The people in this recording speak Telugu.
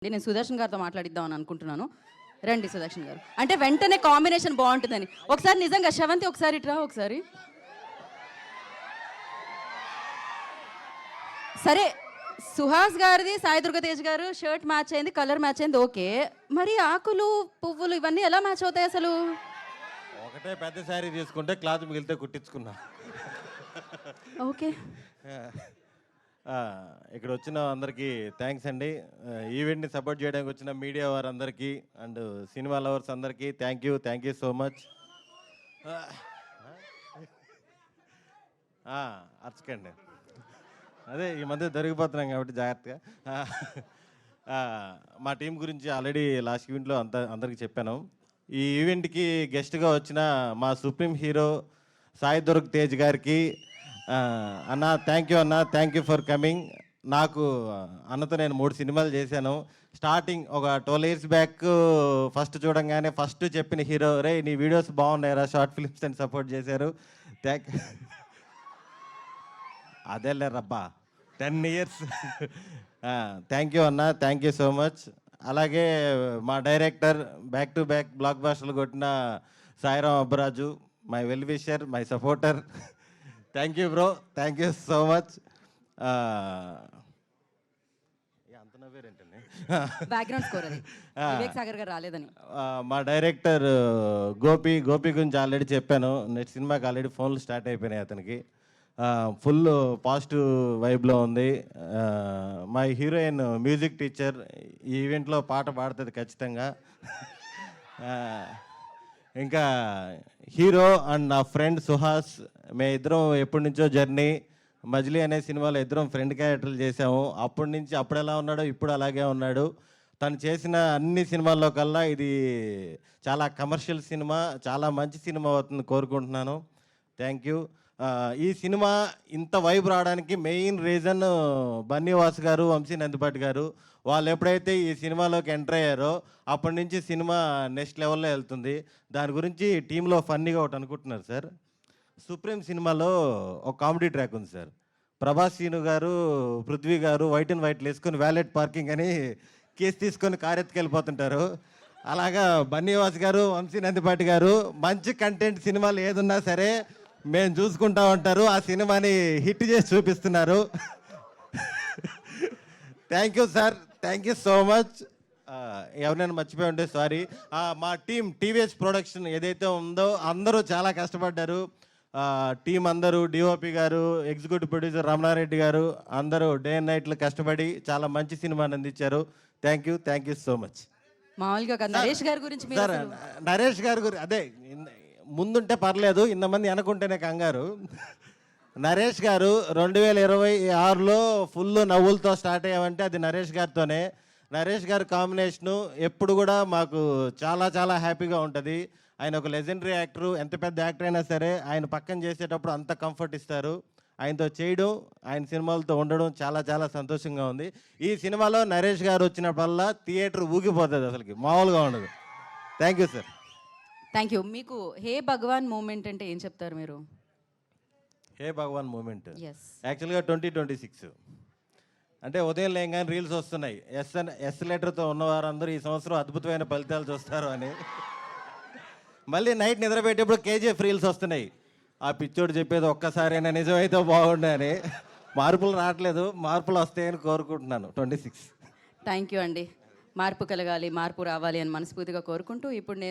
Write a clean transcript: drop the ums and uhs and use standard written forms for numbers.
నేను సుదర్శన్ గారితో మాట్లాడిద్దామని అనుకుంటున్నాను. రండి సుదర్శన్ గారు. అంటే వెంటనే కాంబినేషన్ బాగుంటుందని. ఒకసారి నిజంగా శ్రవంతి ఒకసారి ఇట్రా ఒకసారి. సరే సుహాస్ గారిది సాయి దుర్గతేజ్ గారు షర్ట్ మ్యాచ్ అయింది, కలర్ మ్యాచ్ అయింది, ఓకే. మరి ఆకులు పువ్వులు ఇవన్నీ ఎలా మ్యాచ్ అవుతాయి అసలు? ఒకటే పెద్ద శారీ తీసుకుంటే క్లాత్ మిగిలితే కుట్టించుకున్నా. ఓకే. ఇక్కడ వచ్చిన అందరికీ థ్యాంక్స్ అండి. ఈవెంట్ని సపోర్ట్ చేయడానికి వచ్చిన మీడియా వారందరికీ అండ్ సినిమా లవర్స్ అందరికీ థ్యాంక్ యూ సో మచ్. అర్చకండి, అదే ఈ మధ్య దొరికిపోతున్నాం కాబట్టి జాగ్రత్తగా. మా టీం గురించి ఆల్రెడీ లాస్ట్ ఈవెంట్లో అందరికీ చెప్పాను. ఈ ఈవెంట్కి గెస్ట్గా వచ్చిన మా సుప్రీం హీరో సాయి దుర్గ్ తేజ్ గారికి అన్న థ్యాంక్ యూ ఫర్ కమింగ్. నాకు అన్నతో నేను 3 సినిమాలు చేశాను. స్టార్టింగ్ ఒక 12 years బ్యాక్ ఫస్ట్ చూడంగానే ఫస్ట్ చెప్పిన హీరో, రే నీ వీడియోస్ బాగున్నాయిరా, షార్ట్ ఫిల్మ్స్ అని సపోర్ట్ చేశారు. అదేలే రబ్బా 10 years. Thank you so much. అలాగే మా డైరెక్టర్ బ్యాక్ టు బ్యాక్ బ్లాక్ బాస్టర్లు కొట్టిన Sairam Abbaraju, my well wisher, my supporter. Thank you bro, thank you so much. అంత నవ్వేరేంటండి, బ్యాక్గ్రౌండ్ స్కోర్ అది వివేక్ సాగర్ గారు రాలేదని. మా డైరెక్టర్ గోపి గురించి ఆల్రెడీ చెప్పాను. నెక్స్ట్ సినిమాకి ఆల్రెడీ ఫోన్లు స్టార్ట్ అయిపోయినాయి అతనికి. ఫుల్ పాజిటివ్ వైబ్లో ఉంది. మా హీరోయిన్ మ్యూజిక్ టీచర్ ఈ ఈవెంట్లో పాట పాడుతుంది ఖచ్చితంగా. ఇంకా హీరో అండ్ నా ఫ్రెండ్ సుహాస్, మేము ఇద్దరం ఎప్పటి నుంచో జర్నీ. మజిలీ అనే సినిమాలో ఇద్దరం ఫ్రెండ్ క్యారెక్టర్లు చేసాము. అప్పటి నుంచి అప్పుడు ఎలా ఉన్నాడో ఇప్పుడు అలాగే ఉన్నాడు. తను చేసిన అన్ని సినిమాల్లో కల్లా ఇది చాలా కమర్షియల్ సినిమా, చాలా మంచి సినిమా అవుతుంది కోరుకుంటున్నాను. Thank you. ఈ సినిమా ఇంత వైబ్ రావడానికి మెయిన్ రీజన్ బన్నీవాస్ గారు, వంశీ నందిపాటి గారు. వాళ్ళు ఎప్పుడైతే ఈ సినిమాలోకి ఎంటర్ అయ్యారో అప్పటి నుంచి సినిమా నెక్స్ట్ లెవెల్లో వెళ్తుంది. దాని గురించి టీంలో ఫన్నీగా ఒకటి అనుకుంటున్నారు సార్. సుప్రీం సినిమాలో ఒక కామెడీ ట్రాక్ ఉంది సార్. ప్రభాస్ సీను గారు, పృథ్వీ గారు వైట్ అండ్ వైట్లు వేసుకొని వ్యాలెట్ పార్కింగ్ అని కేసు తీసుకొని కారు ఎత్తుకెళ్ళిపోతుంటారు. అలాగా బన్నీవాస్ గారు, వంశీ నందిపాటి గారు మంచి కంటెంట్ సినిమాలు ఏదున్నా సరే మేము చూసుకుంటా ఉంటారు. ఆ సినిమాని హిట్ చేసి చూపిస్తున్నారు. Thank you sir, thank you so much. ఎవరైనా మర్చిపోయి ఉంటే సారీ. మా టీం టీవీఎస్ ప్రొడక్షన్ ఏదైతే ఉందో అందరూ చాలా కష్టపడ్డారు. టీం అందరూ, డిఓపి గారు, ఎగ్జిక్యూటివ్ ప్రొడ్యూసర్ రమణారెడ్డి గారు అందరూ డే అండ్ నైట్లు కష్టపడి చాలా మంచి సినిమాని అందించారు. Thank you so much. మామూలుగా నరేష్ గారి గురించి సార్, నరేష్ గారి గురించి అదే ముందుంటే పర్లేదు, ఇంతమంది అనుకుంటేనే కంగారు. నరేష్ గారు 2026లో ఫుల్ నవ్వులతో స్టార్ట్ అయ్యామంటే అది నరేష్ గారితోనే. నరేష్ గారి కాంబినేషను ఎప్పుడు కూడా మాకు చాలా చాలా హ్యాపీగా ఉంటుంది. ఆయన ఒక లెజెండరీ యాక్టరు. ఎంత పెద్ద యాక్టర్ అయినా సరే ఆయన పక్కన చేసేటప్పుడు అంత కంఫర్ట్ ఇస్తారు. ఆయనతో చేయడం, ఆయన సినిమాలతో ఉండడం చాలా చాలా సంతోషంగా ఉంది. ఈ సినిమాలో నరేష్ గారు వచ్చినప్పుడల్లా థియేటర్ ఊగిపోతుంది, అసలుకి మామూలుగా ఉండదు. Thank you sir. Thank you. మీకు హే భగవాన్ మూమెంట్ అంటే ఏం చెప్తారు మీరు? హే భగవాన్ మూమెంట్ ఎస్ యాక్చువల్గా 2026 అంటే ఉదయం లేగానే రీల్స్ వస్తున్నాయి. ఎస్ లెటర్తో ఉన్నవారందరూ ఈ సంవత్సరం అద్భుతమైన ఫలితాలు చూస్తారు అని. మళ్ళీ నైట్ నిద్రపెట్టేప్పుడు కేజీఎఫ్ రీల్స్ వస్తున్నాయి. ఆ పిచ్చోడు చెప్పేది ఒక్కసారైనా నిజమైతే బాగుండని. మార్పులు రావట్లేదు, మార్పులు వస్తాయని కోరుకుంటున్నాను 26. థ్యాంక్ యూ అండి. మార్పు కలగాలి, మార్పు రావాలి అని మనస్ఫూర్తిగా కోరుకుంటూ ఇప్పుడు నేను